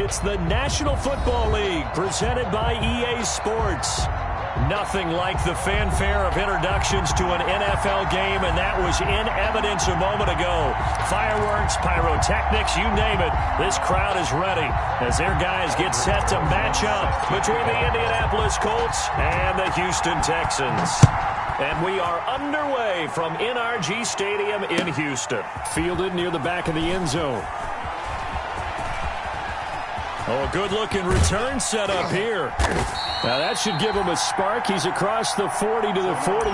It's the National Football League presented by EA Sports. Nothing like the fanfare of introductions to an NFL game, and that was in evidence a moment ago. Fireworks, pyrotechnics, you name it. This crowd is ready as their guys get set to match up between the Indianapolis Colts and the Houston Texans. And we are underway from NRG Stadium in Houston. Fielded near the back of the end zone. Oh, a good-looking return set up here. Now, that should give him a spark. He's across the 40 to the 43.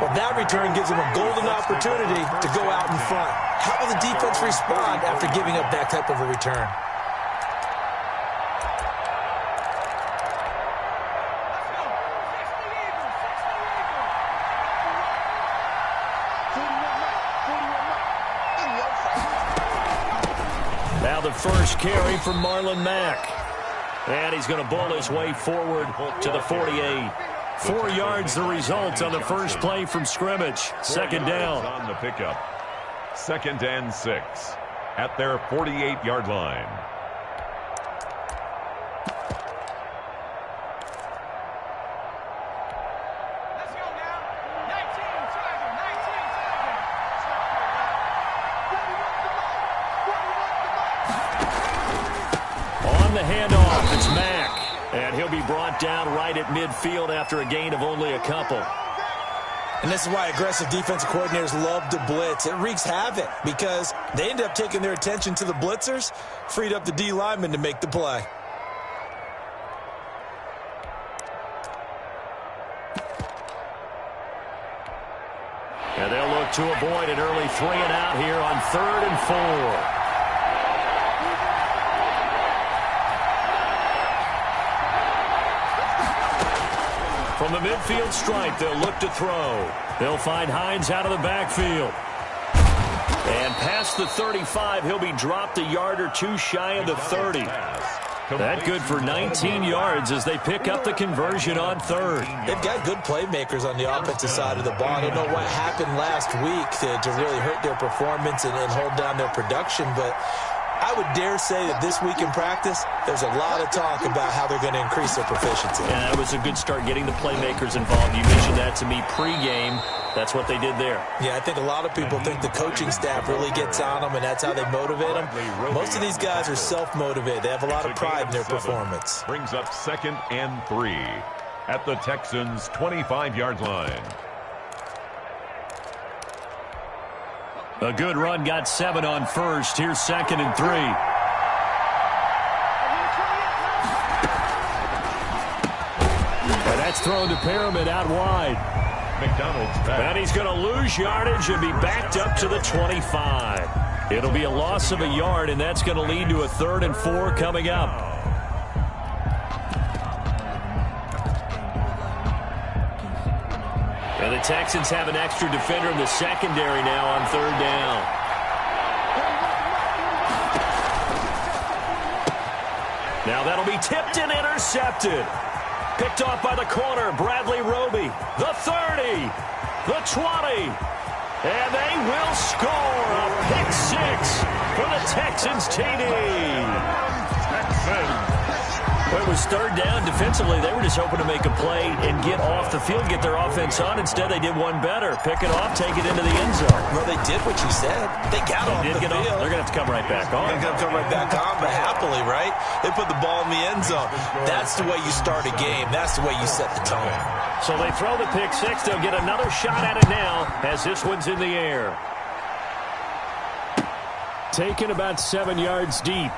Well, that return gives him a golden opportunity to go out in front. How will the defense respond after giving up that type of a return? Now the first carry from Marlon Mack. And he's going to bull his way forward to the 48. 4 yards the result on the first play from scrimmage. Second down. On the pickup. 2nd and 6 at their 48-yard line. The handoff, it's Mack, and he'll be brought down right at midfield after a gain of only a couple. And this is why aggressive defensive coordinators love to blitz. It wreaks havoc because they end up taking their attention to the blitzers, freed up the D lineman to make the play. And they'll look to avoid an early 3 and out here on 3rd and 4. From the midfield stripe, they'll look to throw. They'll find Hines out of the backfield. And past the 35, he'll be dropped a yard or two shy of the 30. That good for 19 yards as they pick up the conversion on 3rd. They've got good playmakers on the offensive side of the ball. I don't know what happened last week to really hurt their performance and hold down their production, but I would dare say that this week in practice, there's a lot of talk about how they're going to increase their proficiency. And that was a good start getting the playmakers involved. You mentioned that to me pregame. That's what they did there. Yeah, I think a lot of people think the coaching staff really gets on them, and that's how they motivate them. Most of these guys are self-motivated. They have a lot of pride in their performance. Brings up 2nd and 3 at the Texans' 25-yard line. A good run got 7 on first. Here's 2nd and 3. And that's thrown to Pyramid out wide. McDonald's back. And he's going to lose yardage and be backed up to the 25. It'll be a loss of a yard, and that's going to lead to a 3rd and 4 coming up. And the Texans have an extra defender in the secondary now on 3rd down. Now that'll be tipped and intercepted. Picked off by the corner, Bradley Roby. The 30, the 20, and they will score a pick 6 for the Texans TD. Texans. Well, it was 3rd down. Defensively, they were just hoping to make a play and get off the field, get their offense on. Instead, they did one better. Pick it off, take it into the end zone. Well, they did what you said. They got off the field. They're going to have to come right back on. They're going to come right back on, but happily, right? They put the ball in the end zone. That's the way you start a game. That's the way you set the tone. So they throw the pick 6. They'll get another shot at it now as this one's in the air. Taken about 7 yards deep.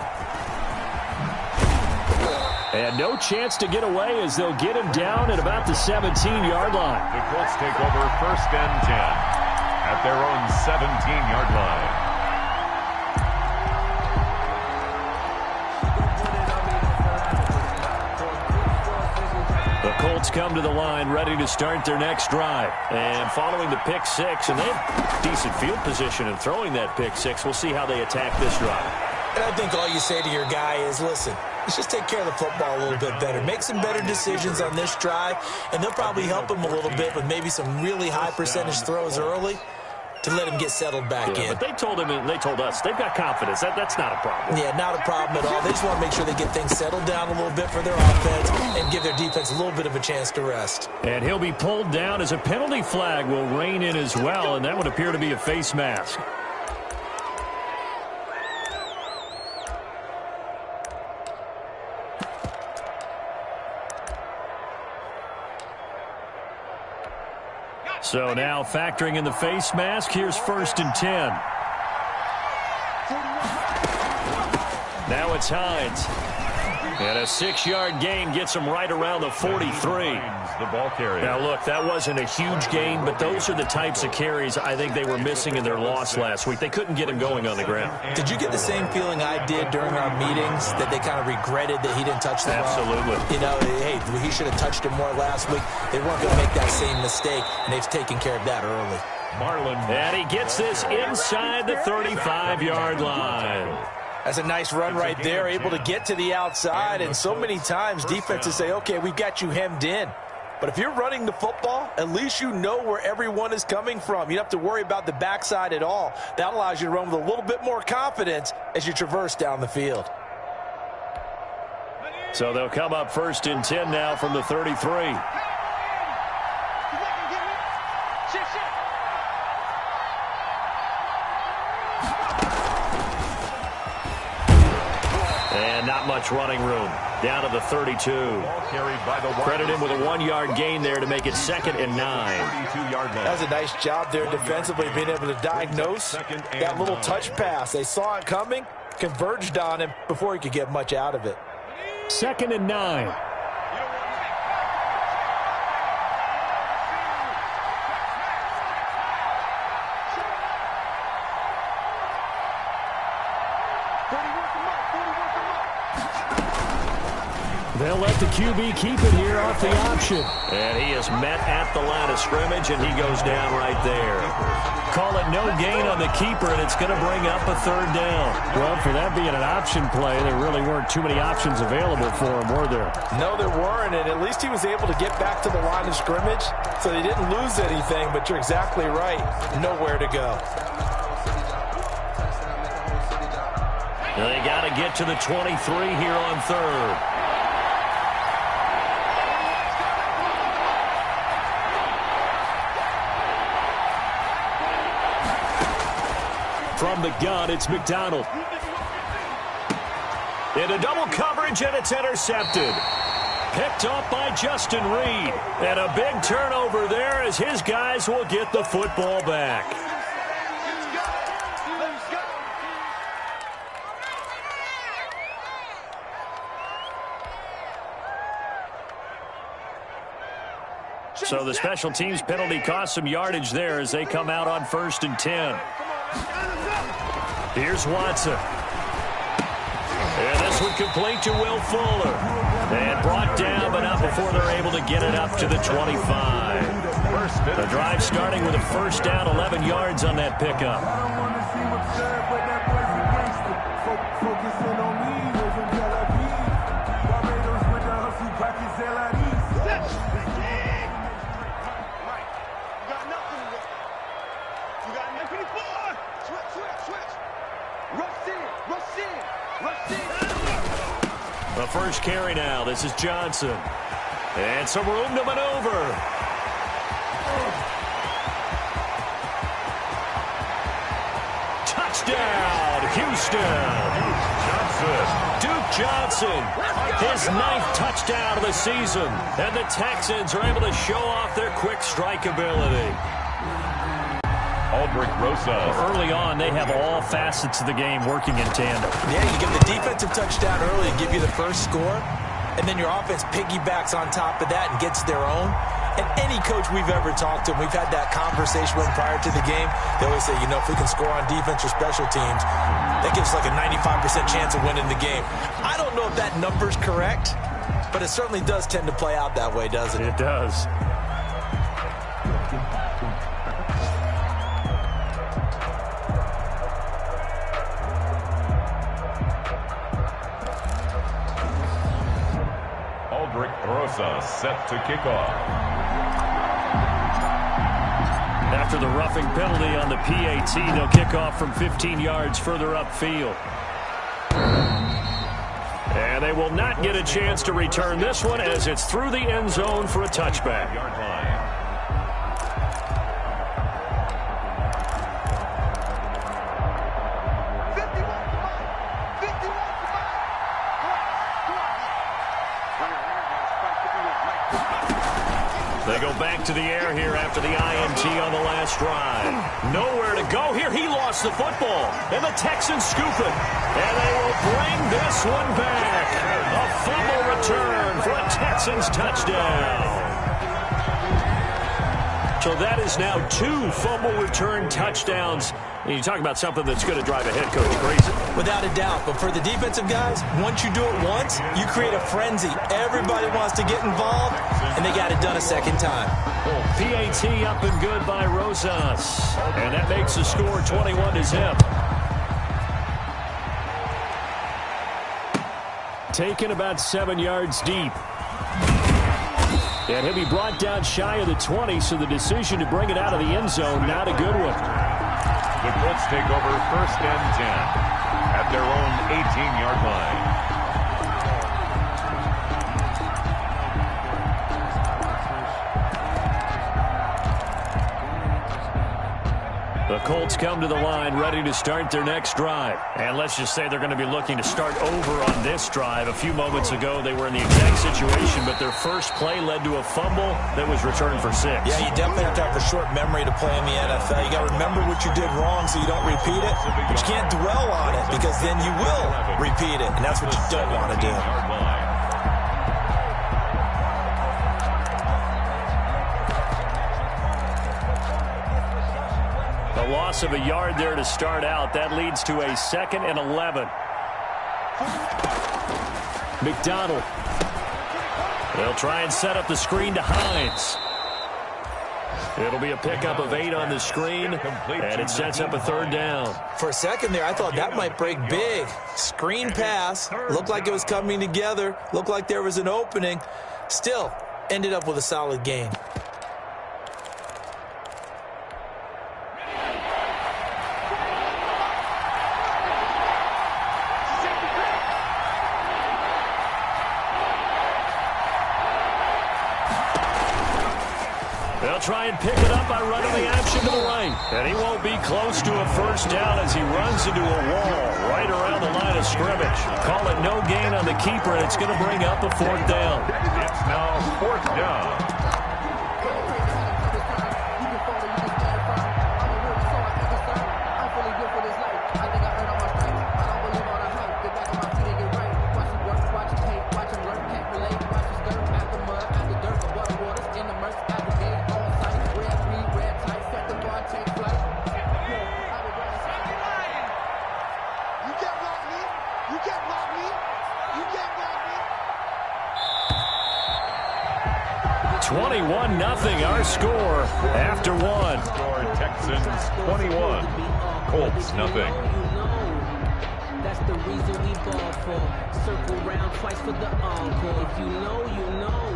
And no chance to get away as they'll get him down at about the 17-yard line. The Colts take over 1st and 10 at their own 17-yard line. The Colts come to the line ready to start their next drive. And following the pick 6, and they have decent field position in throwing that pick 6. We'll see how they attack this drive. And I think all you say to your guy is, listen, let's just take care of the football a little bit better. Make some better decisions on this drive, and they'll probably help him a little bit with maybe some really high percentage throws early. to let him get settled back in. But they told us they've got confidence. That's not a problem. Yeah, not a problem at all. They just want to make sure they get things settled down a little bit for their offense and give their defense a little bit of a chance to rest. And he'll be pulled down as a penalty flag will rein in as well, and that would appear to be a face mask. So now factoring in the face mask, here's 1st and 10. Now it's Hines. And a 6-yard gain gets him right around the 43. The ball carrier. Now, look, that wasn't a huge gain, but those are the types of carries I think they were missing in their loss last week. They couldn't get him going on the ground. Did you get the same feeling I did during our meetings, that they kind of regretted that he didn't touch the ball? Absolutely. You know, hey, he should have touched it more last week. They weren't going to make that same mistake, and they've taken care of that early. Marlon. And he gets this inside the 35-yard line. That's a nice run right there, able to get to the outside, and so many times defenses say, okay, we've got you hemmed in. But if you're running the football, at least you know where everyone is coming from. You don't have to worry about the backside at all. That allows you to run with a little bit more confidence as you traverse down the field. So they'll come up 1st and 10 now from the 33. And not much running room. Down to the 32. Credit him with a 1-yard gain there to make it 2nd and 9. That was a nice job there defensively, being able to diagnose that little touch pass. They saw it coming, converged on him before he could get much out of it. 2nd and 9. They'll let the QB keep it here off the option. And he is met at the line of scrimmage, and he goes down right there. Call it no gain on the keeper, and it's going to bring up a 3rd down. Well, for that being an option play, there really weren't too many options available for him, were there? No, there weren't, and at least he was able to get back to the line of scrimmage, so they didn't lose anything, but you're exactly right. Nowhere to go. They got to get to the 23 here on 3rd. From the gun, it's McDonald. Into double coverage, and it's intercepted. Picked off by Justin Reed. And a big turnover there as his guys will get the football back. So the special teams penalty cost some yardage there as they come out on 1st and 10. Here's Watson. And this one complete to Will Fuller. And brought down, but not before they're able to get it up to the 25. The drive starting with a 1st down, 11 yards on that pickup. The first carry now. This is Johnson. And some room to maneuver. Touchdown, Houston. Duke Johnson, his 9th touchdown of the season. And the Texans are able to show off their quick strike ability. Early on, they have all facets of the game working in tandem. Yeah, you give the defensive touchdown early and give you the first score, and then your offense piggybacks on top of that and gets their own. And any coach we've ever talked to, we've had that conversation with them prior to the game, they always say, you know, if we can score on defense or special teams, that gives us like a 95% chance of winning the game. I don't know if that number's correct, but it certainly does tend to play out that way, doesn't it? It does. Rosa set to kick off. After the roughing penalty on the PAT, they'll kick off from 15 yards further upfield. And they will not get a chance to return this one as it's through the end zone for a touchback. They go back to the air here after the INT on the last drive. Nowhere to go here. He lost the football. And the Texans scoop it. And they will bring this one back. A fumble return for a Texans touchdown. So that is now 2 fumble return touchdowns. And you talk about something that's going to drive a head coach crazy. Without a doubt. But for the defensive guys, once you do it once, you create a frenzy. Everybody wants to get involved, and they got it done a second time. PAT up and good by Rosas. And that makes the score 21-0. Taken about 7 yards deep. And he'll be brought down shy of the 20, so the decision to bring it out of the end zone, not a good one. The Colts take over 1st and 10 at their own 18-yard line. The Colts come to the line ready to start their next drive. And let's just say they're going to be looking to start over on this drive. A few moments ago, they were in the exact situation, but their first play led to a fumble that was returned for 6. Yeah, you definitely have to have a short memory to play in the NFL. You got to remember what you did wrong so you don't repeat it. But you can't dwell on it because then you will repeat it, and that's what you don't want to do. Loss of a yard there to start out. That leads to a 2nd and 11. McDonald. They'll try and set up the screen to Hines. It'll be a pickup of 8 on the screen, and it sets up a 3rd down. For a second there, I thought that might break big. Screen pass. Looked like it was coming together. Looked like there was an opening. Still, ended up with a solid gain. They'll try and pick it up by running the action to the right. And he won't be close to a 1st down as he runs into a wall right around the line of scrimmage. Call it no gain on the keeper, and it's going to bring up a 4th down. It's now 4th down. Our score after 1. Score Texans 21, Colts nothing. That's the reason we ball for. Circle round twice for the encore. If you know, you know.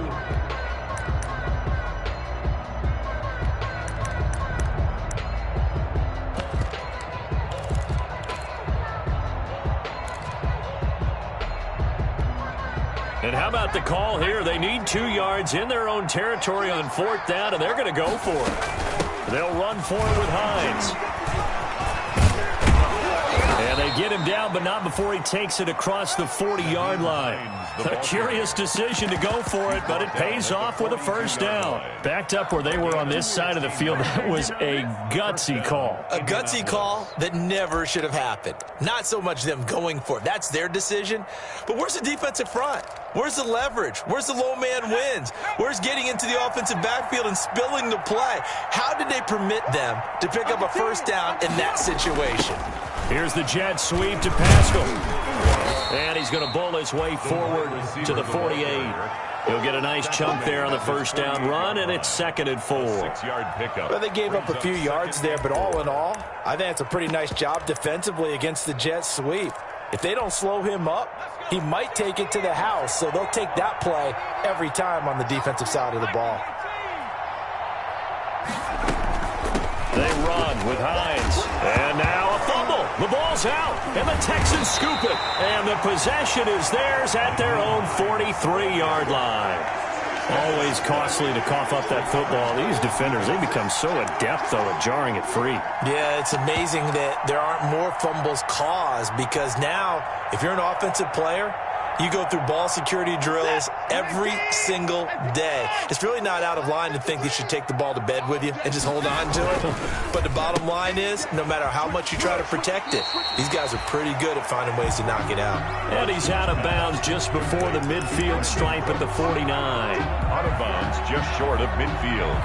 And how about the call here? They need 2 yards in their own territory on 4th down, and they're going to go for it. They'll run for it with Hines. And they get him down, but not before he takes it across the 40-yard line. A curious decision to go for it, but it pays off with a 1st down. Backed up where they were on this side of the field, that was a gutsy call. A gutsy call that never should have happened. Not so much them going for it. That's their decision. But where's the defensive front? Where's the leverage? Where's the low man wins? Where's getting into the offensive backfield and spilling the play? How did they permit them to pick up a 1st down in that situation? Here's the jet sweep to Pascal. And he's going to bowl his way forward to the 48. He'll get a nice chunk there on the 1st down run, and it's 2nd and 4. 6-yard pickup. Well, they gave up a few yards there, but all in all, I think it's a pretty nice job defensively against the jet sweep. If they don't slow him up, he might take it to the house, so they'll take that play every time on the defensive side of the ball. They run with Hines. And now a fumble. The ball's out. And the Texans scoop it. And the possession is theirs at their own 43-yard line. Always costly to cough up that football. These defenders, they become so adept, though, at jarring it free. Yeah, it's amazing that there aren't more fumbles caused because now, if you're an offensive player, you go through ball security drills every single day. It's really not out of line to think you should take the ball to bed with you and just hold on to it. But the bottom line is, no matter how much you try to protect it, these guys are pretty good at finding ways to knock it out. And he's out of bounds just before the midfield stripe at the 49. Out of bounds just short of midfield.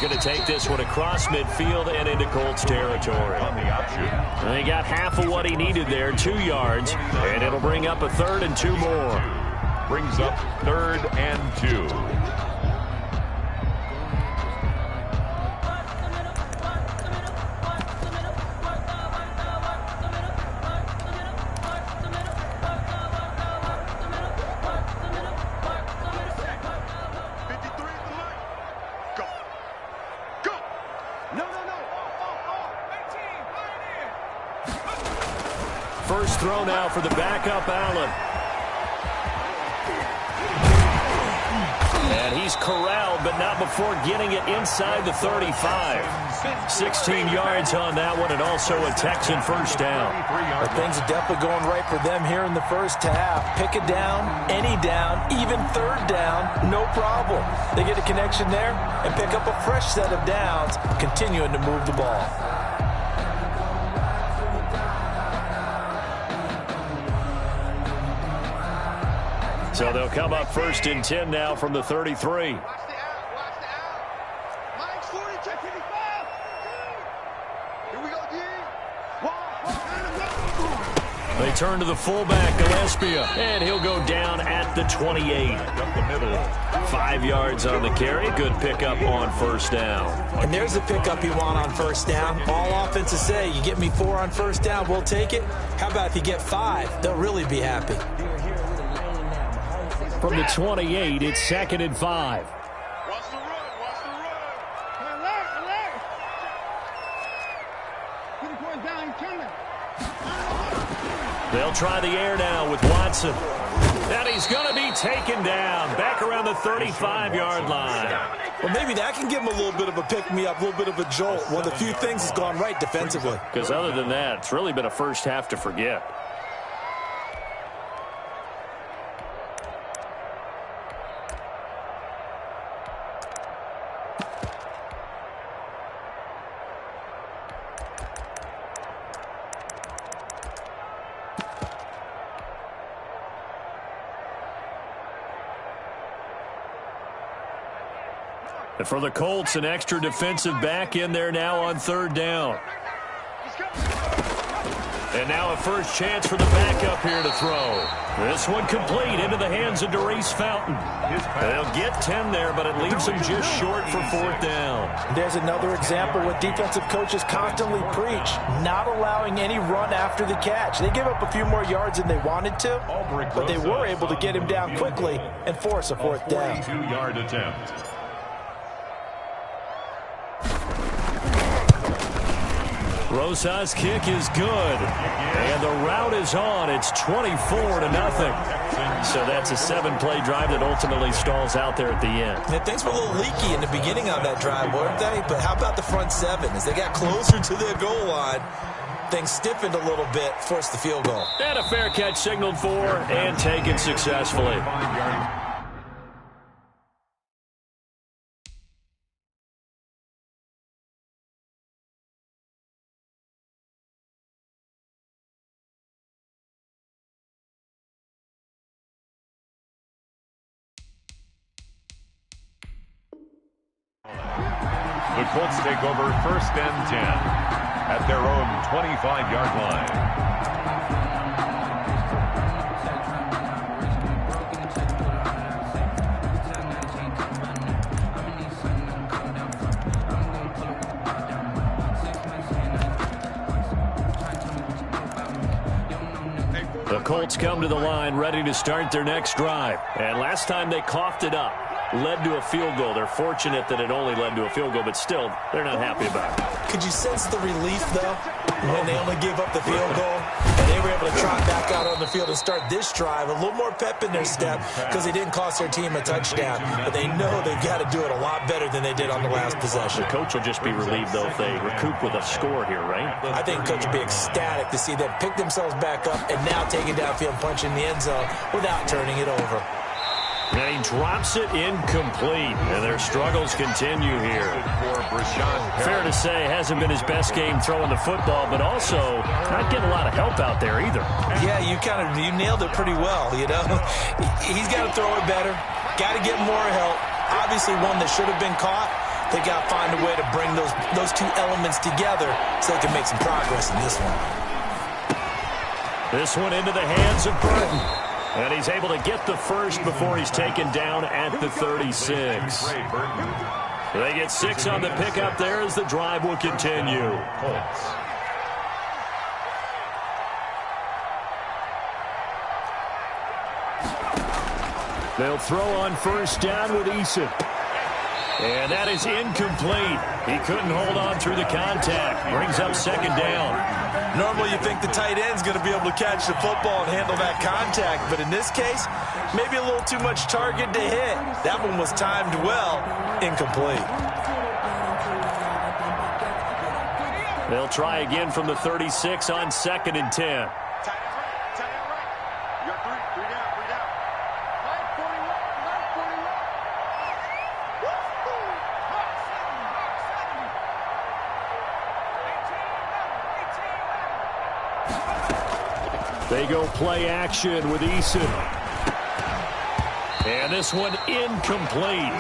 Going to take this one across midfield and into Colts territory. On the option. And he got half of what he needed there, 2 yards, and it'll bring up a 3rd and 2 more. Brings up 3rd and 2. First throw now for the backup, Allen. And he's corralled, but not before getting it inside the 35. 16 yards on that one, and also a Texan first down. But things are definitely going right for them here in the first half. Pick a down, any down, even 3rd down, no problem. They get a connection there and pick up a fresh set of downs, continuing to move the ball. So they'll come up 1st and 10 now from the 33. They turn to the fullback, Gillespie, and he'll go down at the 28. Up the middle. 5 yards on the carry. Good pickup on first down. And there's the pickup you want on first down. All offenses say, you get me 4 on first down, we'll take it. How about if you get 5? They'll really be happy. From the 28, it's 2nd and 5. Watch the run. Alert. Down, he's coming. They'll try the air now with Watson. And he's going to be taken down back around the 35-yard line. Well, maybe that can give him a little bit of a pick-me-up, a little bit of a jolt. One of the few things that's gone right defensively. Because other than that, it's really been a first half to forget. And for the Colts, an extra defensive back in there now on 3rd down. And now a first chance for the backup here to throw. This one complete into the hands of Darius Fountain. They'll get 10 there, but it leaves them just short for 4th down. There's another example what defensive coaches constantly preach, not allowing any run after the catch. They give up a few more yards than they wanted to, but they were able to get him down quickly and force a 4th down. 42-yard attempt. Rosa's kick is good. And the route is on. It's 24-0. So that's a 7-play drive that ultimately stalls out there at the end. Yeah, things were a little leaky in the beginning on that drive, weren't they? But how about the front 7? As they got closer to their goal line, things stiffened a little bit, forced the field goal. And a fair catch signaled for and taken successfully. The Colts take over 1st and 10. at their own 25-yard line. The Colts come to the line ready to start their next drive. And last time they coughed it up, led to a field goal. They're fortunate that it only led to a field goal, but still, they're not happy about it. Could you sense the relief, though, when they only gave up the field goal? And they were able to trot back out on the field and start this drive. A little more pep in their step because they didn't cost their team a touchdown. But they know they've got to do it a lot better than they did on the last possession. The coach will just be relieved, though, if they recoup with a score here, right? I think coach will be ecstatic to see them pick themselves back up and now take it downfield, punch in the end zone without turning it over. And he drops it incomplete, and their struggles continue here. Fair to say, hasn't been his best game throwing the football, but also not getting a lot of help out there either. Yeah, you nailed it pretty well, you know. He's got to throw it better, got to get more help. Obviously one that should have been caught. They got to find a way to bring those two elements together so they can make some progress in this one. This one into the hands of Burton. And he's able to get the first before he's taken down at the 36. They get 6 on the pickup there as the drive will continue. They'll throw on first down with Eason. And that is incomplete. He couldn't hold on through the contact. Brings up second down. Normally you think the tight end's going to be able to catch the football and handle that contact, but in this case, maybe a little too much target to hit. That one was timed well, incomplete. They'll try again from the 36 on 2nd and 10. They go play action with Eason. And this one incomplete.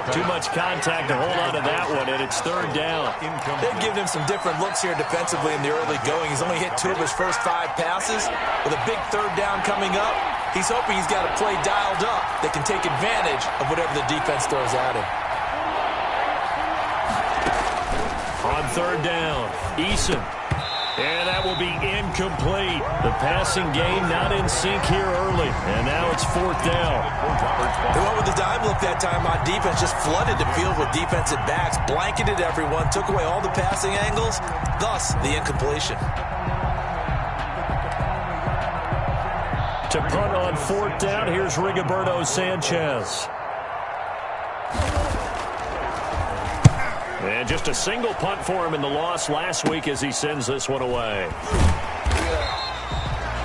Too much contact to hold on to that one, and it's 3rd down. They've given him some different looks here defensively in the early going. He's only hit 2 of his first 5 passes. With a big 3rd down coming up, he's hoping he's got a play dialed up that can take advantage of whatever the defense throws at him. On 3rd down, Eason. And that will be incomplete. The passing game not in sync here early. And now it's 4th down. They went with the dime look that time on defense. Just flooded the field with defensive backs. Blanketed everyone. Took away all the passing angles. Thus, the incompletion. To punt on 4th down, here's Rigoberto Sanchez. And just a single punt for him in the loss last week as he sends this one away.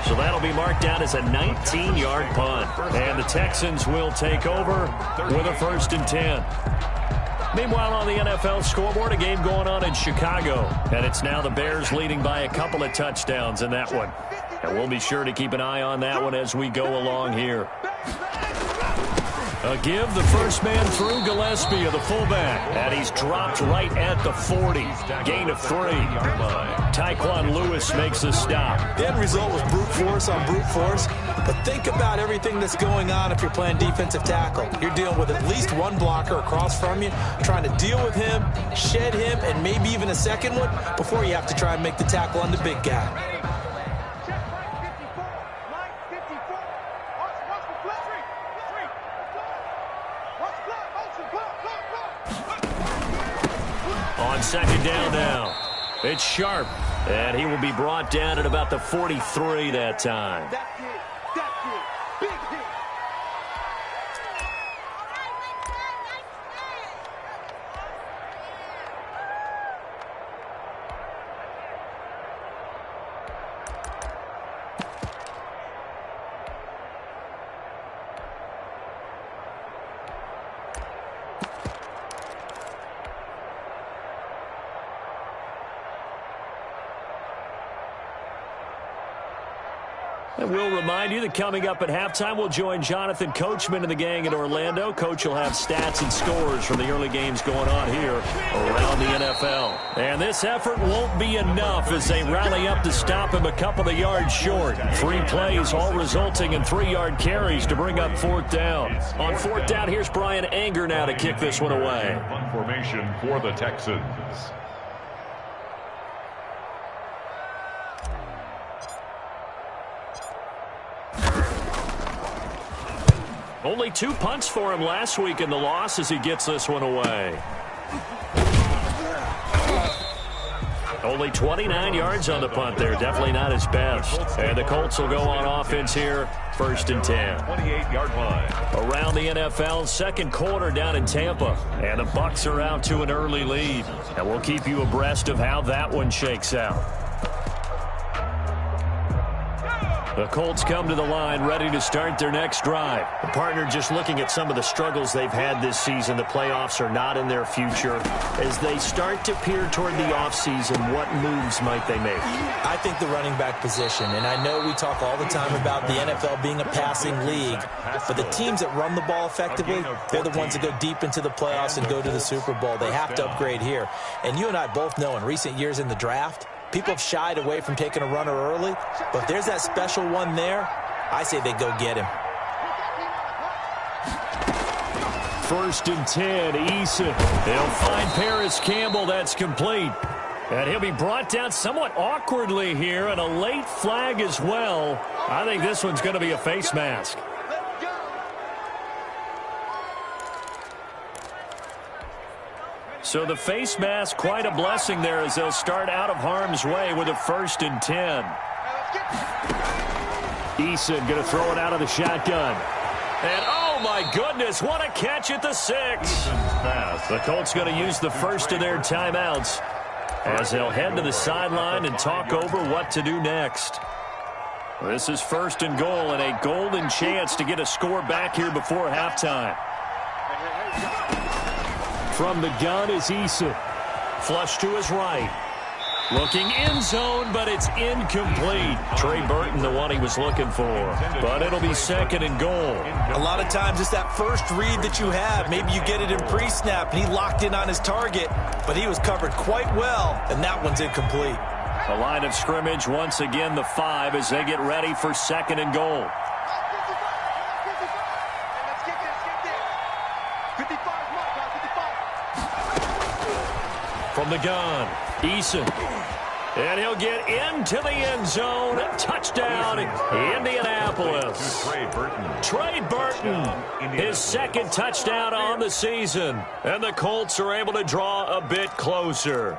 So that'll be marked down as a 19-yard punt. And the Texans will take over with a 1st and 10. Meanwhile, on the NFL scoreboard, a game going on in Chicago. And it's now the Bears leading by a couple of touchdowns in that one. And we'll be sure to keep an eye on that one as we go along here. A give, the first man through, Gillespie of the fullback. And he's dropped right at the 40. Gain of 3. Tyquan Lewis makes the stop. The end result was brute force on brute force. But think about everything that's going on if you're playing defensive tackle. You're dealing with at least one blocker across from you, trying to deal with him, shed him, and maybe even a second one before you have to try and make the tackle on the big guy. On 2nd down now, it's Sharp, and he will be brought down at about the 43 that time. Big hit. And we'll remind you that coming up at halftime, we'll join Jonathan Coachman and the gang in Orlando. Coach will have stats and scores from the early games going on here around the NFL. And this effort won't be enough as they rally up to stop him a couple of yards short. 3 plays, all resulting in 3-yard carries to bring up 4th down. On 4th down, here's Brian Anger now to kick this one away. Punt formation for the Texans. Only 2 punts for him last week in the loss as he gets this one away. Only 29 yards on the punt there. Definitely not his best. And the Colts will go on offense here, 1st and 10. 28-yard line. Around the NFL, 2nd quarter down in Tampa. And the Bucs are out to an early lead. And we'll keep you abreast of how that one shakes out. The Colts come to the line ready to start their next drive. The partner just looking at some of the struggles they've had this season. The playoffs are not in their future. As they start to peer toward the offseason, what moves might they make? I think the running back position, and I know we talk all the time about the NFL being a passing league, but the teams that run the ball effectively, they're the ones that go deep into the playoffs and go to the Super Bowl. They have to upgrade here. And you and I both know in recent years in the draft, people have shied away from taking a runner early, but if there's that special one there, I say they go get him. 1st and 10, Eason. They'll find Paris Campbell. That's complete. And he'll be brought down somewhat awkwardly here, and a late flag as well. I think this one's going to be a face mask. So the face mask, quite a blessing there as they'll start out of harm's way with a 1st and 10. Eason going to throw it out of the shotgun. And oh my goodness, what a catch at the 6. The Colts going to use the first of their timeouts as they'll head to the sideline and talk over what to do next. This is 1st and goal and a golden chance to get a score back here before halftime. From the gun is Eason. Flush to his right. Looking end zone, but it's incomplete. Trey Burton, the one he was looking for. But it'll be 2nd and goal. A lot of times it's that first read that you have. Maybe you get it in pre-snap, and he locked in on his target, but he was covered quite well, and that one's incomplete. The line of scrimmage, once again, the 5 as they get ready for 2nd and goal. From the gun, Eason. And he'll get into the end zone. Touchdown, Indianapolis. Trey Burton, his 2nd touchdown on the season. And the Colts are able to draw a bit closer.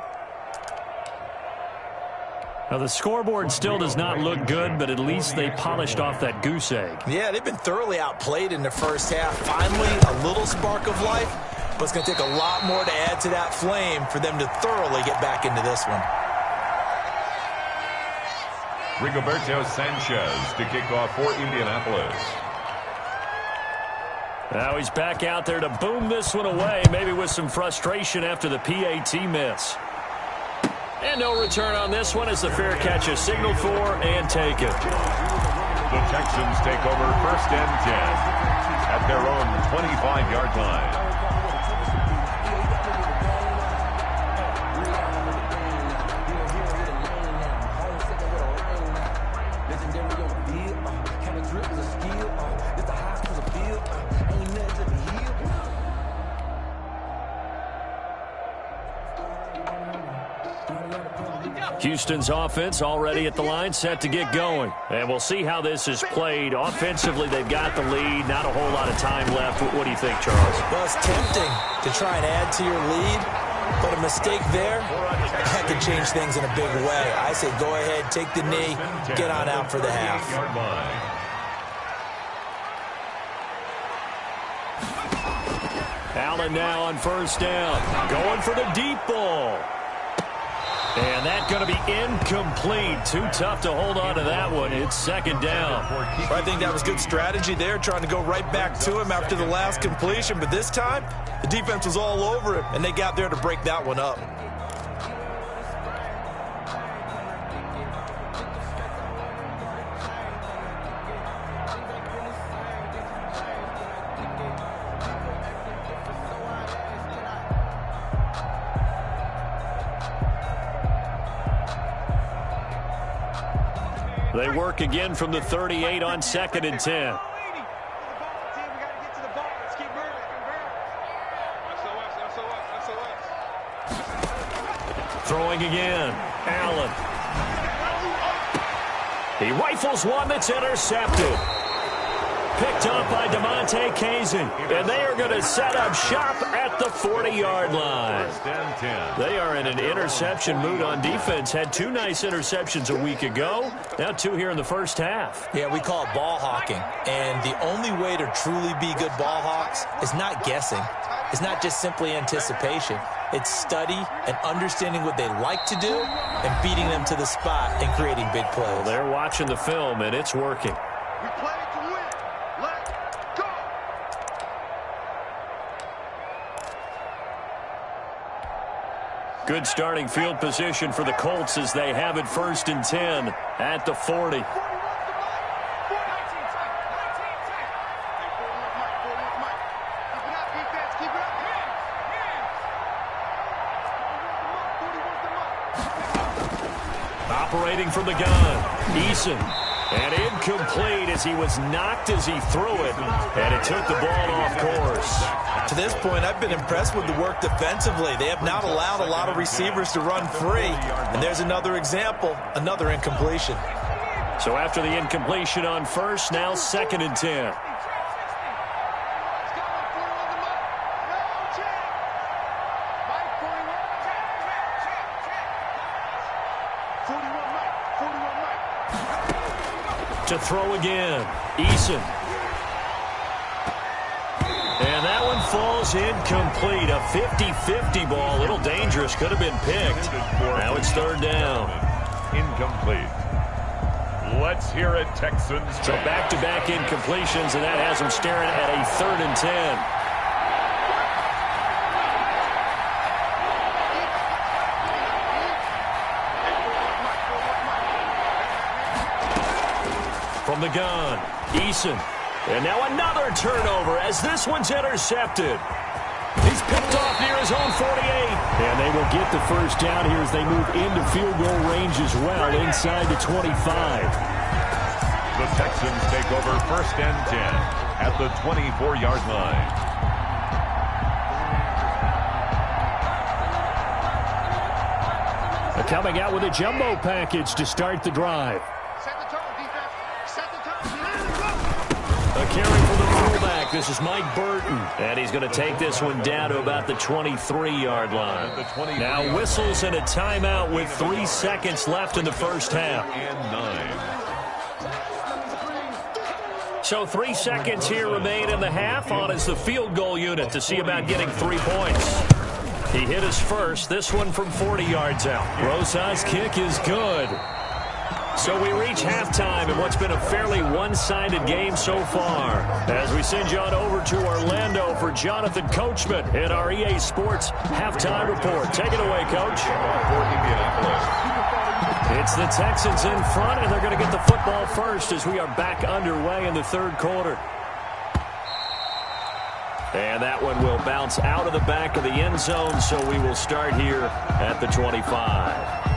Now, the scoreboard still does not look good, but at least they polished off that goose egg. Yeah, they've been thoroughly outplayed in the first half. Finally, a little spark of life, but it's going to take a lot more to add to that flame for them to thoroughly get back into this one. Rigoberto Sanchez to kick off for Indianapolis. Now he's back out there to boom this one away, maybe with some frustration after the PAT miss. And no return on this one as the fair catch is signaled for and taken. The Texans take over 1st and 10 at their own 25-yard line. Houston's offense already at the line, set to get going. And we'll see how this is played. Offensively, they've got the lead. Not a whole lot of time left. What do you think, Charles? Well, it's tempting to try and add to your lead, but a mistake there, that could change things in a big way. I say go ahead, take the knee, get on out for the half. Allen now on 1st down. Going for the deep ball. And that's going to be incomplete. Too tough to hold on to that one. It's 2nd down. I think that was good strategy there, trying to go right back to him after the last completion. But this time, the defense was all over him, and they got there to break that one up. They work again from the 38 on 2nd and 10. Throwing again. Allen. He rifles one that's intercepted. Picked up by Ki0. And they are going to set up shop at the 40-yard line. They are in an interception mood on defense. Had 2 nice interceptions a week ago. Now 2 here in the first half. Yeah, we call it ball hawking. And the only way to truly be good ball hawks is not guessing. It's not just simply anticipation. It's study and understanding what they like to do and beating them to the spot and creating big plays. Well, they're watching the film, and it's working. We play to win. Let's go. Good starting field position for the Colts as they have it 1st and 10 at the 40. Operating from the gun, Eason. And incomplete as he was knocked as he threw it. And it took the ball off course. To this point, I've been impressed with the work defensively. They have not allowed a lot of receivers to run free. And there's another example, another incompletion. So after the incompletion on 1st, now 2nd and 10. To throw again, Eason. And that one falls incomplete. A 50-50 ball, a little dangerous, could have been picked. Now it's 3rd down. Incomplete. Let's hear it, Texans. So back-to-back incompletions, and that has them staring at a 3rd and 10. From the gun, Eason. And now another turnover as this one's intercepted. He's picked off near his own 48. And they will get the 1st down here as they move into field goal range as well, inside the 25. The Texans take over 1st and 10 at the 24-yard line. Coming out with a jumbo package to start the drive. A carry for the fullback. This is Mike Burton. And he's going to take this one down to about the 23-yard line. Now whistles and a timeout with 3 seconds left in the first half. So 3 seconds here remain in the half. On is the field goal unit to see about getting 3 points. He hit his first. This one from 40 yards out. Rosa's kick is good. So we reach halftime in what's been a fairly one-sided game so far. As we send you on over to Orlando for Jonathan Coachman in our EA Sports Halftime Report. Take it away, Coach. For Indianapolis. It's the Texans in front, and they're going to get the football first as we are back underway in the 3rd quarter. And that one will bounce out of the back of the end zone, so we will start here at the 25.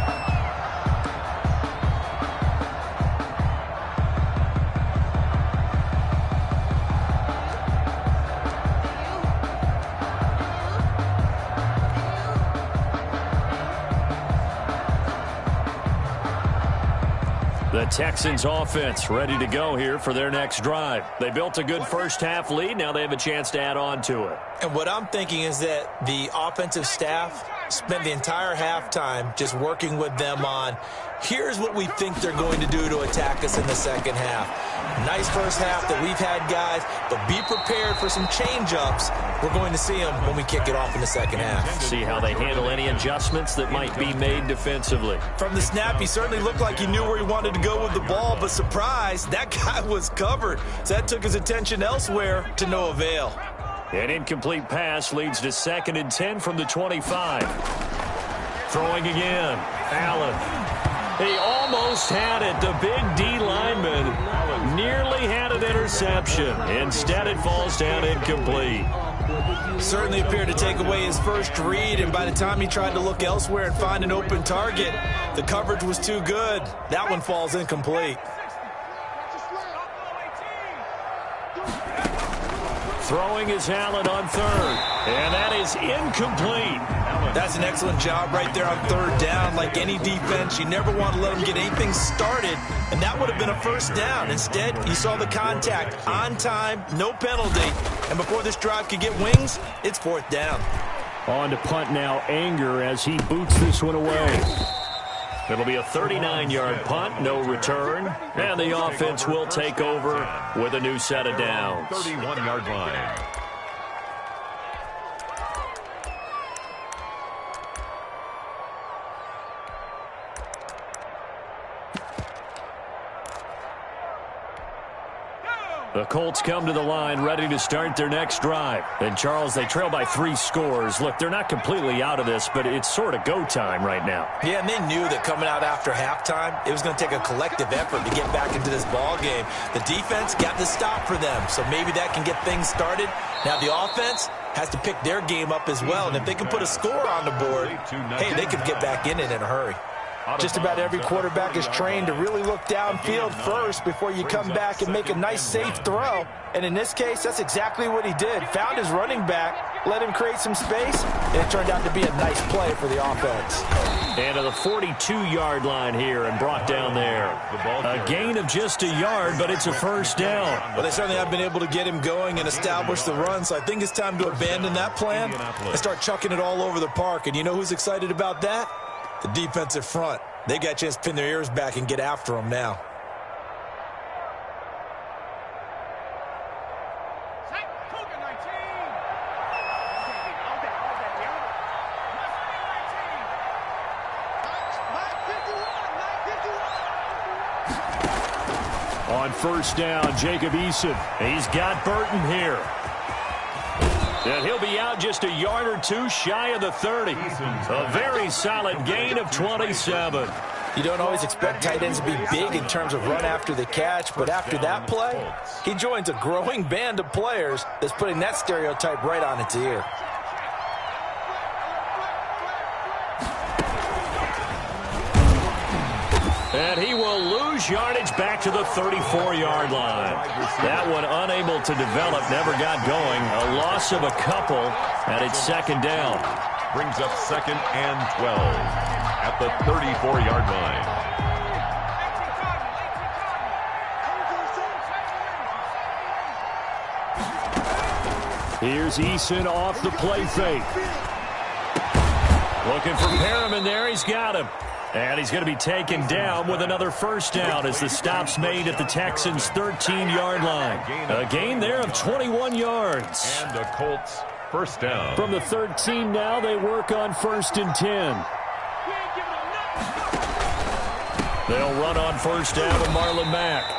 The Texans offense ready to go here for their next drive. They built a good first half lead. Now they have a chance to add on to it. And what I'm thinking is that the offensive staff spent the entire halftime just working with them on, here's what we think they're going to do to attack us in the second half. Nice first half that we've had, guys, but be prepared for some change-ups. We're going to see them when we kick it off in the second half. See how they handle any adjustments that might be made defensively. From the snap, he certainly looked like he knew where he wanted to go with the ball, but surprise, that guy was covered. So that took his attention elsewhere to no avail. An incomplete pass leads to 2nd and 10 from the 25. Throwing again. Allen. He almost had it. The big D lineman nearly had it with interception. Instead, it falls down incomplete. Certainly appeared to take away his first read, and by the time he tried to look elsewhere and find an open target, the coverage was too good. That one falls incomplete. Throwing is Allen on third, and that is incomplete. That's an excellent job right there on third down. Like any defense, you never want to let them get anything started, and that would have been a first down. Instead, you saw the contact on time, no penalty, and before this drive could get wings, it's fourth down. On to punt now, Anger, as he boots this one away. It'll be a 39-yard punt, no return, and the offense will take over with a new set of downs. 31-yard line. The Colts come to the line ready to start their next drive. And, Charles, they trail by 3 scores. Look, they're not completely out of this, but it's sort of go time right now. Yeah, and they knew that coming out after halftime, it was going to take a collective effort to get back into this ball game. The defense got the stop for them, so maybe that can get things started. Now the offense has to pick their game up as well, and if they can put a score on the board, hey, they could get back in it in a hurry. Just about every quarterback is trained to really look downfield first before you come back and make a nice, safe throw. And in this case, that's exactly what he did. Found his running back, let him create some space, and it turned out to be a nice play for the offense. And to the 42-yard line here and brought down there. A gain of just a yard, but it's a first down. Well, they certainly have been able to get him going and establish the run, so I think it's time to abandon that plan and start chucking it all over the park. And you know who's excited about that? The defensive front. They got a chance to pin their ears back and get after them now. On first down, Jacob Eason. He's got Burton here. And he'll be out just a yard or two shy of the 30. A very solid gain of 27. You don't always expect tight ends to be big in terms of run after the catch, but after that play, he joins a growing band of players that's putting that stereotype right on its ear. And he will lose yardage back to the 34-yard line. That one unable to develop, never got going. A loss of a couple, and it's second down. Brings up second and 12 at the 34-yard line. Here's Eason off the play fake. Looking for Perriman there. He's got him. And he's going to be taken down with another first down as the stop's made at the Texans' 13-yard line. A gain there of 21 yards. And the Colts first down. From the 13 now, they work on 1st and 10. They'll run on first down with Marlon Mack.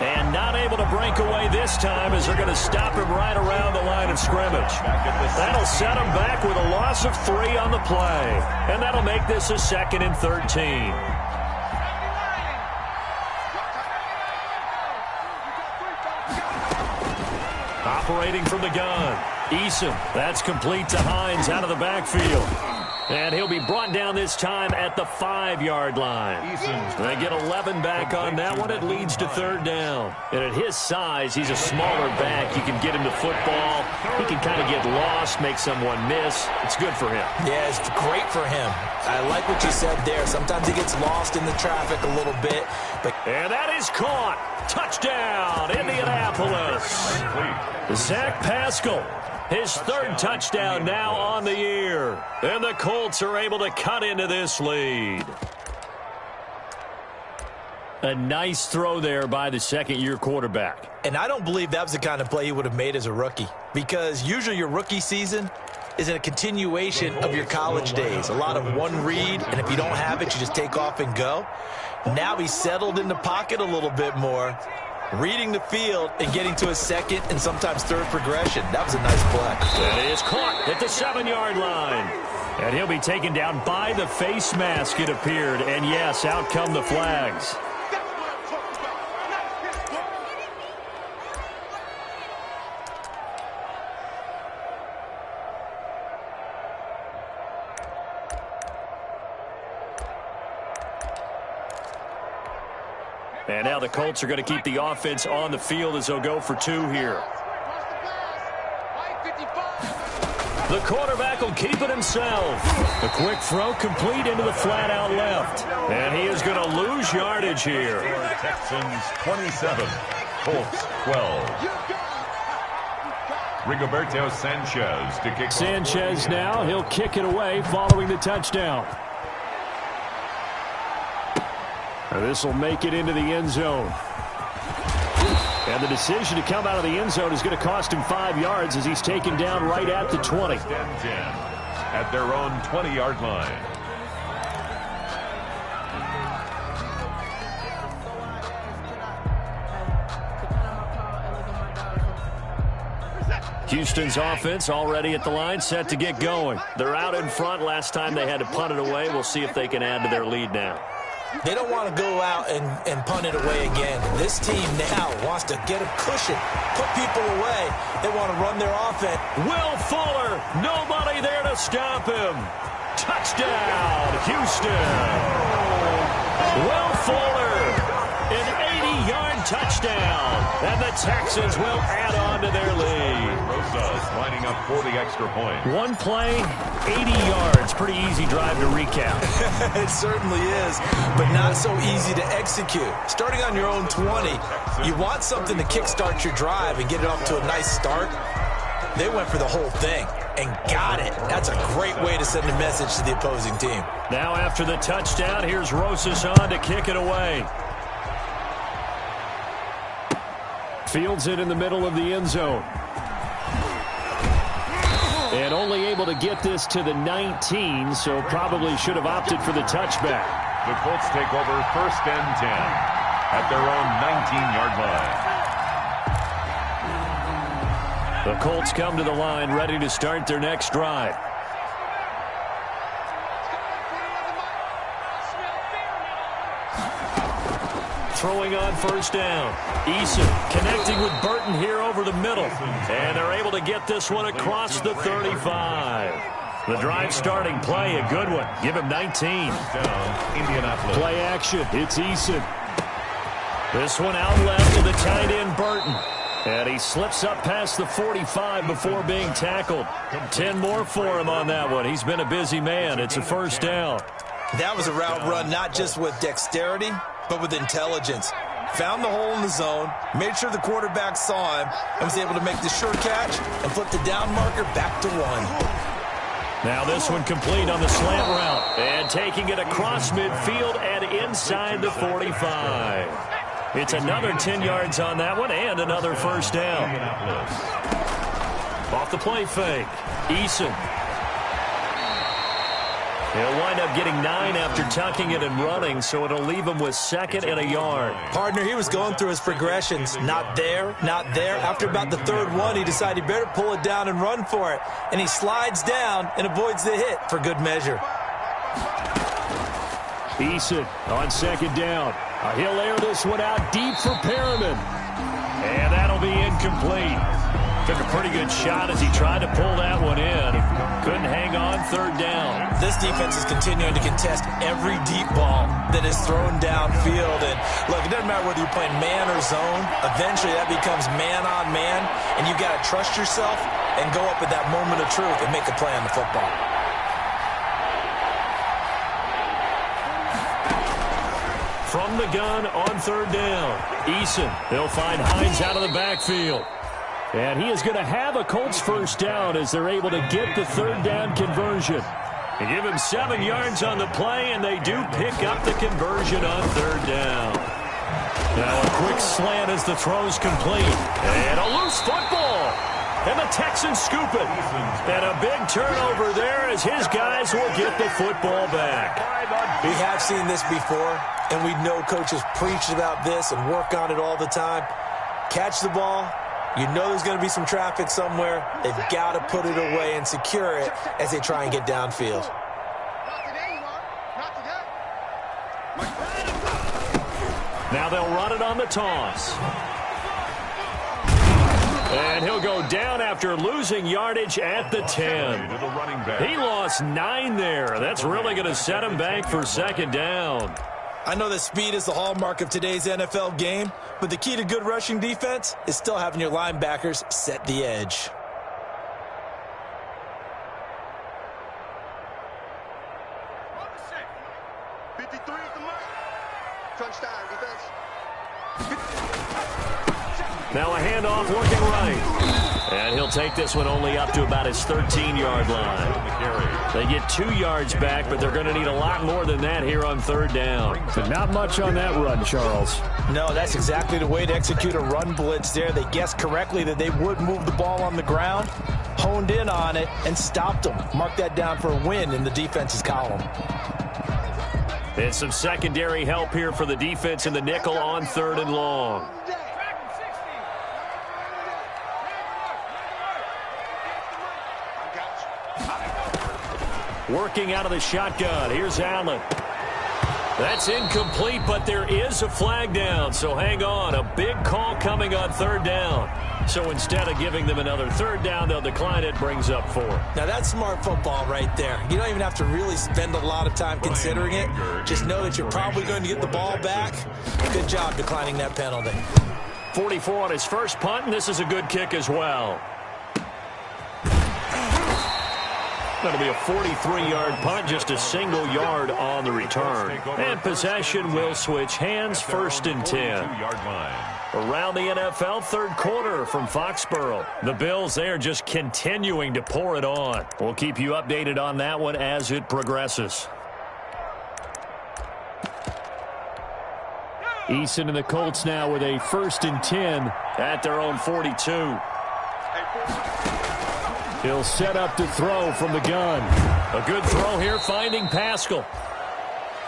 And not able to break away this time as they're going to stop him right around the line of scrimmage. That'll set him back with a loss of 3 on the play. And that'll make this a 2nd and 13. Operating from the gun. Eason, that's complete to Hines out of the backfield. And he'll be brought down this time at the 5-yard line. They get 11 back on that one. It leads to third down. And at his size, he's a smaller back. You can get him to football. He can kind of get lost, make someone miss. It's good for him. Yeah, it's great for him. I like what you said there. Sometimes he gets lost in the traffic a little bit. And that is caught. Touchdown, Indianapolis. Zach Pascal. His 3rd touchdown now on the year. And the Colts are able to cut into this lead. A nice throw there by the 2nd-year quarterback. And I don't believe that was the kind of play he would have made as a rookie. Because usually your rookie season is a continuation of your college days. A lot of one read, and if you don't have it, you just take off and go. Now he's settled in the pocket a little bit more, reading the field and getting to a 2nd and sometimes 3rd progression. That was a nice play. And it is caught at the 7-yard line. And he'll be taken down by the face mask, it appeared. And yes, out come the flags. And now the Colts are going to keep the offense on the field as they'll go for 2 here. The quarterback will keep it himself. The quick throw complete into the flat out left. And he is going to lose yardage here. Texans 27, Colts 12. Rigoberto Sanchez to kick. Sanchez now, he'll kick it away following the touchdown. This will make it into the end zone. And the decision to come out of the end zone is going to cost him 5 yards as he's taken down right at the 20. At their own 20-yard line. Houston's offense already at the line, set to get going. They're out in front. Last time they had to punt it away. We'll see if they can add to their lead now. They don't want to go out and punt it away again. This team now wants to get a cushion, put people away. They want to run their offense. Will Fuller, nobody there to stop him. Touchdown, Houston. Will Fuller, an 80-yard touchdown. And the Texans will add on to their lead. Rosas lining up for the extra point. One play, 80 yards. Pretty easy drive to recap. It certainly is, but not so easy to execute. Starting on your own 20, you want something to kickstart your drive and get it off to a nice start. They went for the whole thing and got it. That's a great way to send a message to the opposing team. Now after the touchdown, here's Rosas on to kick it away. Fields it in the middle of the end zone. And only able to get this to the 19, so probably should have opted for the touchback. The Colts take over 1st and 10 at their own 19-yard line. The Colts come to the line ready to start their next drive. Throwing on 1st down. Eason connecting with Burton here over the middle. And they're able to get this one across the 35. The drive starting play, a good one. Give him 19. Indianapolis. Play action. It's Eason. This one out left to the tight end Burton. And he slips up past the 45 before being tackled. 10 more for him on that one. He's been a busy man. It's a 1st down. That was a route run not just with dexterity, but with intelligence. Found the hole in the zone, made sure the quarterback saw him, and was able to make the sure catch and flip the down marker back to 1. Now this one complete on the slant route. And taking it across midfield and inside the 45. It's another 10 yards on that one and another 1st down. Off the play fake. Eason. He'll wind up getting 9 after tucking it and running, so it'll leave him with 2nd and a yard. Partner, he was going through his progressions. Not there, not there. After about the 3rd one, he decided he better pull it down and run for it. And he slides down and avoids the hit for good measure. Eason on 2nd down. He'll air this one out deep for Perriman. And that'll be incomplete. Took a pretty good shot as he tried to pull that one in. Couldn't hang on 3rd down. This defense is continuing to contest every deep ball that is thrown downfield. And look, it doesn't matter whether you're playing man or zone. Eventually that becomes man on man. And you've got to trust yourself and go up at that moment of truth and make a play on the football. From the gun on 3rd down. Eason, they'll find Hines out of the backfield. And he is going to have a Colts 1st down as they're able to get the 3rd down conversion. They give him 7 yards on the play, and they do pick up the conversion on 3rd down. Now a quick slant as the throw's complete. And a loose football. And the Texans scoop it. And a big turnover there as his guys will get the football back. We have seen this before, and we know coaches preach about this and work on it all the time. Catch the ball. You know there's going to be some traffic somewhere. They've got to put it away and secure it as they try and get downfield. Now they'll run it on the toss. And he'll go down after losing yardage at the 10. He lost 9 there. That's really going to set him back for 2nd down. I know that speed is the hallmark of today's NFL game, but the key to good rushing defense is still having your linebackers set the edge. Now a handoff looking right. And he'll take this one only up to about his 13-yard line. They get 2 yards back, but they're going to need a lot more than that here on third down. So not much on that run, Charles. No, that's exactly the way to execute a run blitz there. They guessed correctly that they would move the ball on the ground, honed in on it, and stopped them. Mark that down for a win in the defense's column. And some secondary help here for the defense in the nickel on third and long. Working out of the shotgun. Here's Allen. That's incomplete, but there is a flag down, so hang on. A big call coming on third down. So instead of giving them another third down, they'll decline it. Brings up 4. Now, that's smart football right there. You don't even have to really spend a lot of time considering it. Just know that you're probably going to get the ball back. Good job declining that penalty. 44 on his first punt, and this is a good kick as well. Going to be a 43-yard punt, just a single yard on the return. And possession will switch hands, 1st and 10. Around the NFL, third quarter from Foxborough. The Bills, they are just continuing to pour it on. We'll keep you updated on that one as it progresses. Eason and the Colts now with a 1st and 10 at their own 42. He'll set up to throw from the gun. A good throw here, finding Pascal.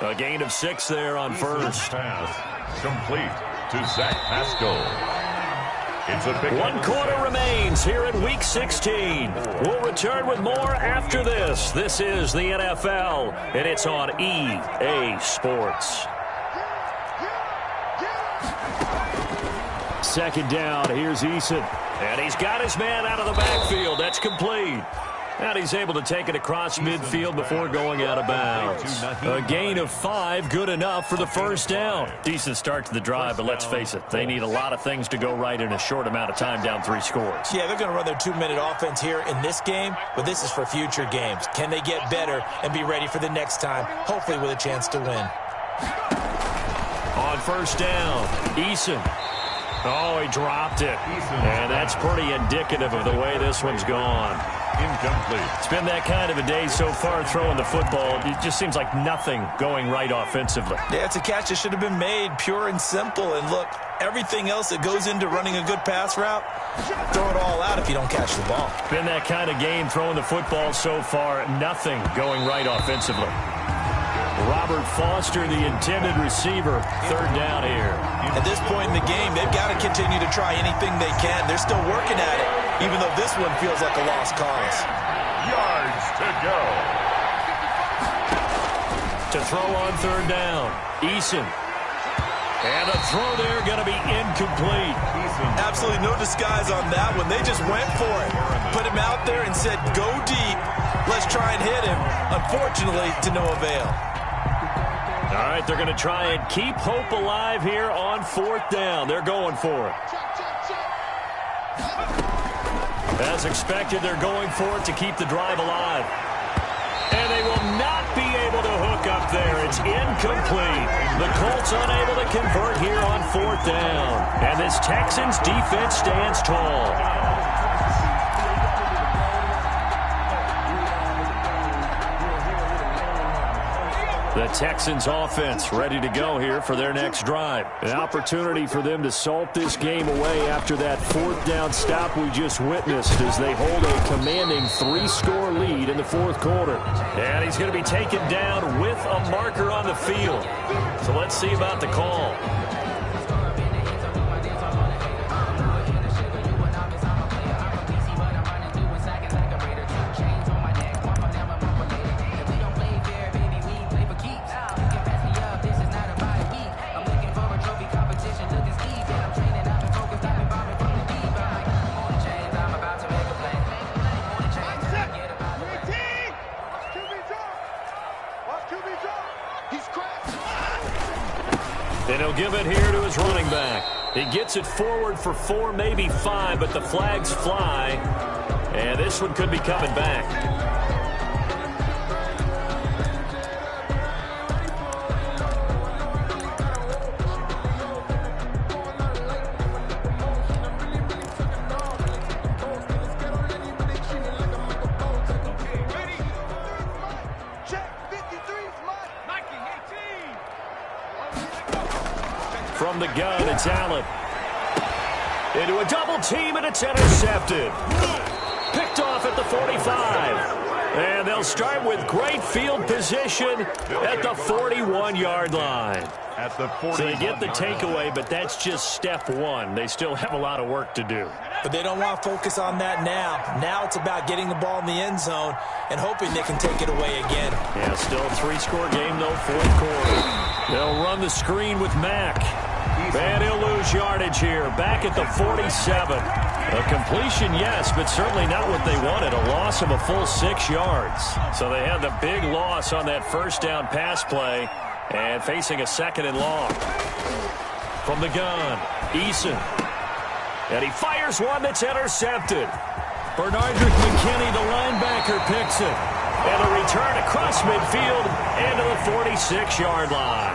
A gain of 6 there on first. Pass complete to Zach Pascal. It's a big 1 quarter remains here in Week 16. We'll return with more after this. This is the NFL, and it's on EA Sports. 2nd down, here's Eason. And he's got his man out of the backfield. That's complete. And he's able to take it across midfield before going out of bounds. A gain of 5, good enough for the 1st down. Decent start to the drive, but let's face it, they need a lot of things to go right in a short amount of time, down 3 scores. Yeah, they're going to run their 2-minute offense here in this game, but this is for future games. Can they get better and be ready for the next time, hopefully with a chance to win? On 1st down, Eason. Oh, he dropped it. And that's pretty indicative of the way this one's gone. Incomplete. It's been that kind of a day so far throwing the football. It just seems like nothing going right offensively. Yeah, it's a catch that should have been made, pure and simple. And look, everything else that goes into running a good pass route, throw it all out if you don't catch the ball. Been that kind of game throwing the football so far. Nothing going right offensively. Robert Foster, the intended receiver, 3rd down here. At this point in the game, they've got to continue to try anything they can. They're still working at it, even though this one feels like a lost cause. Yards to go. To throw on 3rd down, Eason. And a throw there going to be incomplete. Absolutely no disguise on that one. They just went for it. Put him out there and said, go deep. Let's try and hit him. Unfortunately, to no avail. All right, they're going to try and keep hope alive here on 4th down. They're going for it. As expected, they're going for it to keep the drive alive. And they will not be able to hook up there. It's incomplete. The Colts unable to convert here on 4th down. And this Texans defense stands tall. The Texans offense ready to go here for their next drive. An opportunity for them to salt this game away after that 4th down stop we just witnessed as they hold a commanding 3-score lead in the 4th quarter. And he's going to be taken down with a marker on the field. So let's see about the call. And he'll give it here to his running back. He gets it forward for 4, maybe 5, but the flags fly. And this one could be coming back. From the gun, it's Allen. Into a double team, and it's intercepted. Picked off at the 45. And they'll start with great field position at the 41-yard line. At the 40. So they get the takeaway, but that's just step one. They still have a lot of work to do. But they don't want to focus on that now. Now it's about getting the ball in the end zone and hoping they can take it away again. Yeah, still a 3-score game, though, fourth quarter. They'll run the screen with Mack. And he'll lose yardage here, back at the 47. A completion, yes, but certainly not what they wanted. A loss of a full 6 yards. So they had the big loss on that first down pass play and facing a 2nd and long. From the gun, Eason. And he fires one that's intercepted. Bernardrick McKinney, the linebacker, picks it. And a return across midfield and to the 46-yard line.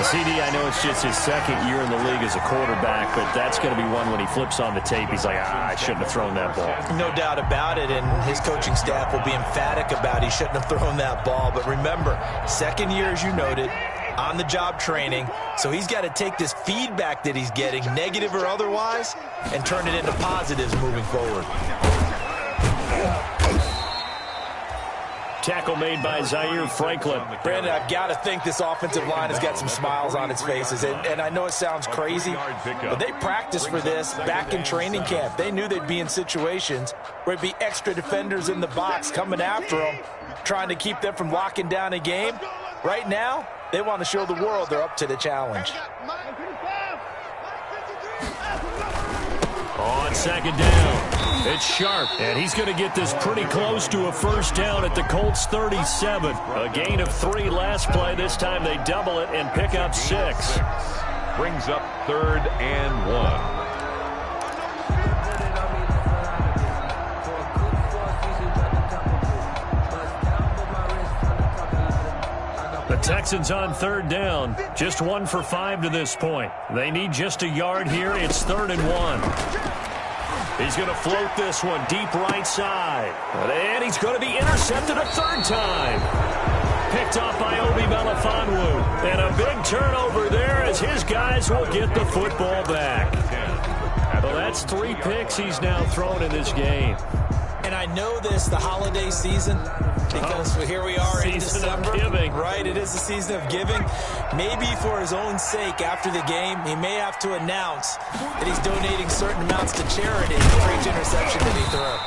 CD, I know it's just his 2nd year in the league as a quarterback, but that's going to be one when he flips on the tape. He's like, I shouldn't have thrown that ball. No doubt about it, and his coaching staff will be emphatic about he shouldn't have thrown that ball. But remember, 2nd year, as you noted, on-the-job training, so he's got to take this feedback that he's getting, negative or otherwise, and turn it into positives moving forward. Tackle made by Zaire Franklin. Brandon, I've got to think this offensive line has got some smiles on its faces. And I know it sounds crazy, but they practiced for this back in training camp. They knew they'd be in situations where it'd be extra defenders in the box coming after them, trying to keep them from locking down a game. Right now, they want to show the world they're up to the challenge. On 2nd down, it's Sharp, and he's going to get this pretty close to a first down at the Colts 37. A gain of 3 last play. This time they double it and pick up 6. Brings up 3rd and 1. The Texans on 3rd down. Just 1 for 5 to this point. They need just a yard here. It's 3rd and 1. He's going to float this one deep right side. And he's going to be intercepted a 3rd time. Picked off by Obi Melifonwu. And a big turnover there as his guys will get the football back. Well, that's 3 picks he's now thrown in this game. And I know this, the holiday season, because here we are in December. Season of giving. Right, it is the season of giving. Maybe for his own sake after the game, he may have to announce that he's donating certain amounts to charity for each interception that he threw.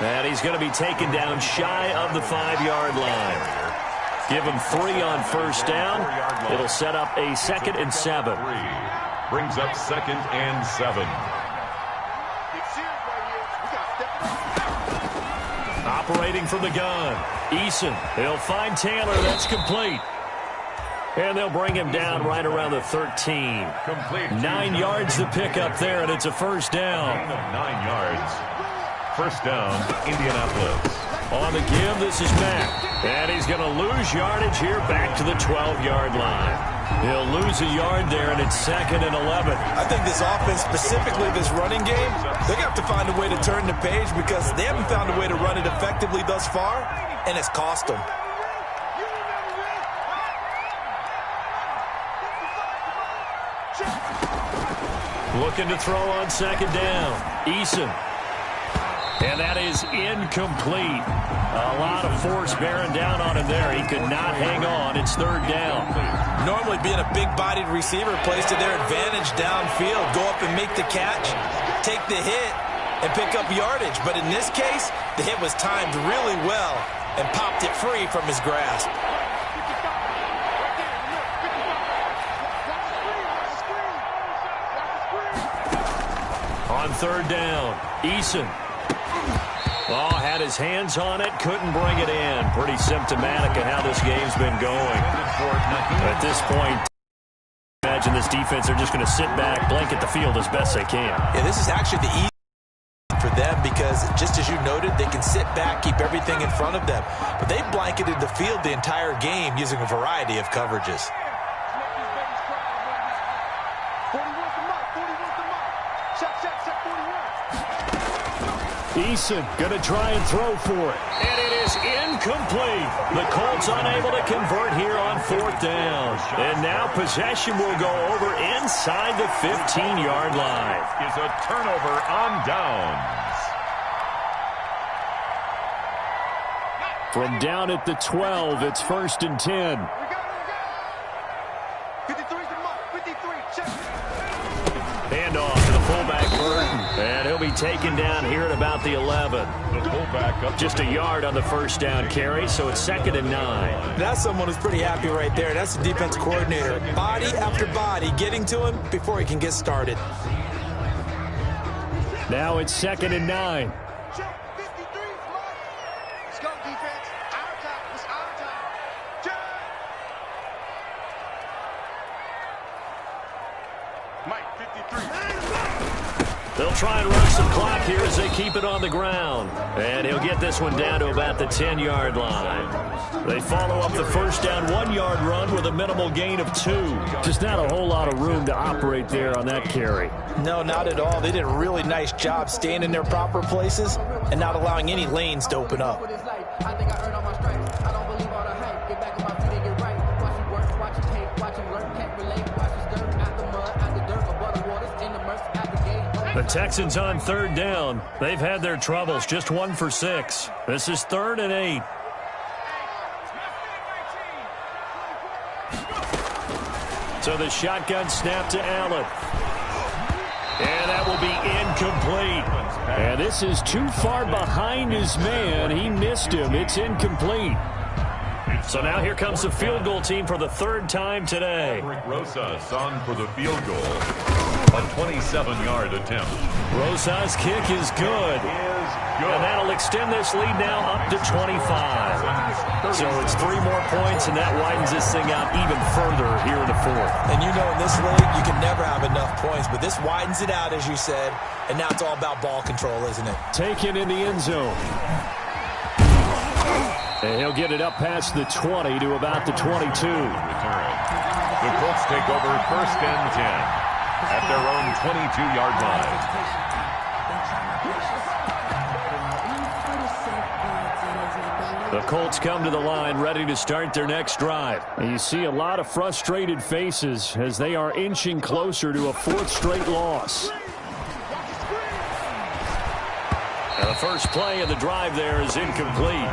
And he's going to be taken down shy of the 5-yard line. Give him 3 on first down. It'll set up a 2nd and 7. Brings up 2nd and 7. Operating from the gun, Eason. He'll find Taylor. That's complete. And they'll bring him down right around the 13. Complete. 9 yards to pick up there, and it's a first down. 9 yards. First down, Indianapolis. On the give, this is Mack. And he's going to lose yardage here back to the 12-yard line. He'll lose a yard there, and it's 2nd and 11. I think this offense, specifically this running game, they're going to have to find a way to turn the page because they haven't found a way to run it effectively thus far, and it's cost them. Looking to throw on 2nd down. Eason. And that is incomplete. A lot of force bearing down on him there. He could not hang on. It's 3rd down. Normally being a big-bodied receiver plays to their advantage downfield. Go up and make the catch, take the hit, and pick up yardage. But in this case, the hit was timed really well and popped it free from his grasp. On 3rd down, Eason. Oh, had his hands on it, couldn't bring it in. Pretty symptomatic of how this game's been going. At this point, imagine this defense, they're just going to sit back, blanket the field as best they can. Yeah, this is actually the easy for them because, just as you noted, they can sit back, keep everything in front of them. But they blanketed the field the entire game using a variety of coverages. Eason going to try and throw for it. And it is incomplete. The Colts unable to convert here on 4th down. And now possession will go over inside the 15-yard line. Is a turnover on downs. From down at the 12, it's 1st and 10. 53's the mark. 53. Check. Handoff to the fullback, Burton. And he'll be taken down here at about the 11. The fullback up. Just a yard on the 1st down carry, so it's 2nd and 9. That's someone who's pretty happy right there. That's the defense coordinator. Body after body getting to him before he can get started. Now it's 2nd and 9. Check. 53. Let's go, defense. Our time. It's our time. Check. Mike, 53. They'll try and run some clock here as they keep it on the ground. And he'll get this one down to about the 10-yard line. They follow up the 1st down 1-yard run with a minimal gain of 2. Just not a whole lot of room to operate there on that carry. No, not at all. They did a really nice job staying in their proper places and not allowing any lanes to open up. I think I earned all my stripes. I don't believe all the hype. Get back on my feet and get right. Watch him work, watch him tape, watch him learn. Can't relate, watch his dirt. Out the mud, out the dirt, above the waters, in the murk, out the gate. The Texans on 3rd down. They've had their troubles, just 1 for 6. This is 3rd and 8. So the shotgun snap to Allen. And that will be incomplete. And this is too far behind his man. He missed him. It's incomplete. So now here comes the field goal team for the 3rd time today. Rosas on for the field goal. A 27-yard attempt. Rosas' kick is good. And that'll extend this lead now up to 25. So it's 3 more points, and that widens this thing out even further here in the 4th. And you know in this league, you can never have enough points, but this widens it out, as you said, and now it's all about ball control, isn't it? Taken in the end zone. And he'll get it up past the 20 to about the 22. Return. The Colts take over 1st and 10 at their own 22-yard line. The Colts come to the line ready to start their next drive. And you see a lot of frustrated faces as they are inching closer to a 4th straight loss. Now the first play of the drive there is incomplete.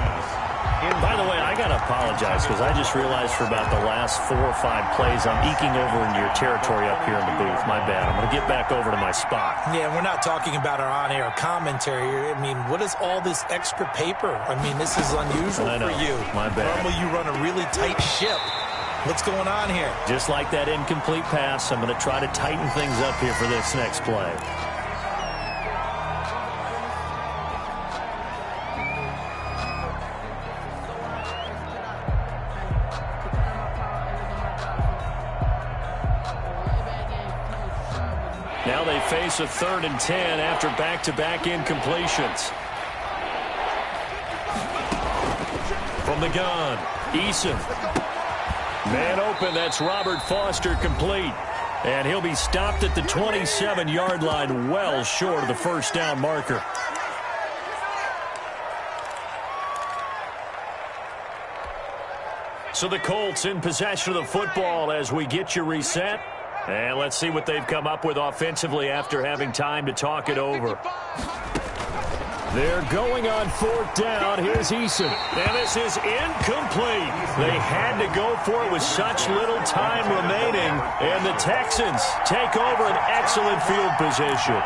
By the way, I got to apologize because I just realized for about the last 4 or 5 plays I'm eking over in your territory up here in the booth. My bad. I'm going to get back over to my spot. Yeah, we're not talking about our on-air commentary here. I mean, what is all this extra paper? I mean, this is unusual for you. My bad. Normally you run a really tight ship. What's going on here? Just like that incomplete pass, I'm going to try to tighten things up here for this next play. Now they face a 3rd and 10 after back-to-back incompletions. From the gun, Eason. Man open, that's Robert Foster complete. And he'll be stopped at the 27-yard line, well short of the 1st down marker. So the Colts in possession of the football as we get you reset. And let's see what they've come up with offensively after having time to talk it over. They're going on 4th down. Here's Eason. And this is incomplete. They had to go for it with such little time remaining. And the Texans take over an excellent field position.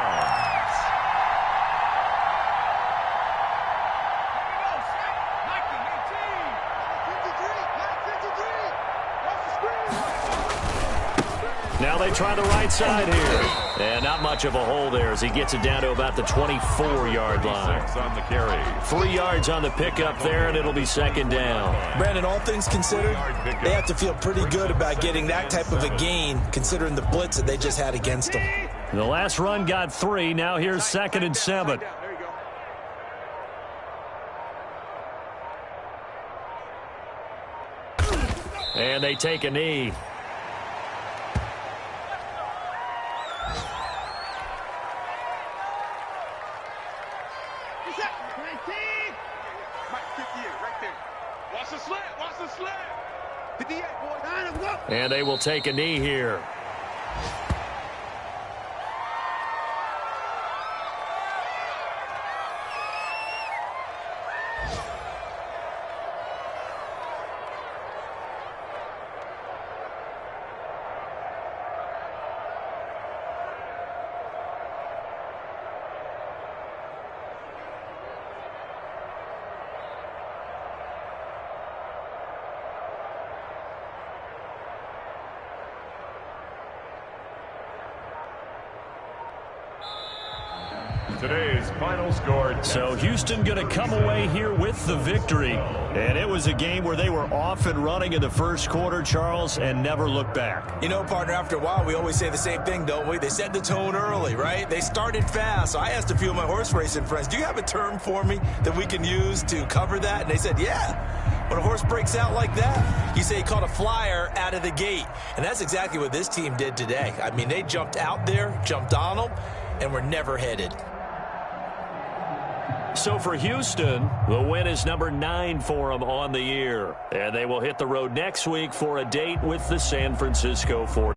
Now they they try the right side here. And not much of a hole there as he gets it down to about the 24-yard line. On the carry. 3 yards on the pickup there, and it'll be second down. Brandon, all things considered, they have to feel pretty good about getting that type of a gain considering the blitz that they just had against them. The last run got 3. Now here's 2nd and 7. And they take a knee. And they will take a knee here. Today's final score. So Houston going to come away here with the victory. And it was a game where they were off and running in the first quarter, Charles, and never looked back. You know, partner, after a while, we always say the same thing, don't we? They set the tone early, right? They started fast. So I asked a few of my horse racing friends, do you have a term for me that we can use to cover that? And they said, yeah. When a horse breaks out like that, you say he caught a flyer out of the gate. And that's exactly what this team did today. I mean, they jumped out there, jumped on them, and were never headed. So for Houston, the win is number 9 for them on the year. And they will hit the road next week for a date with the San Francisco 49ers.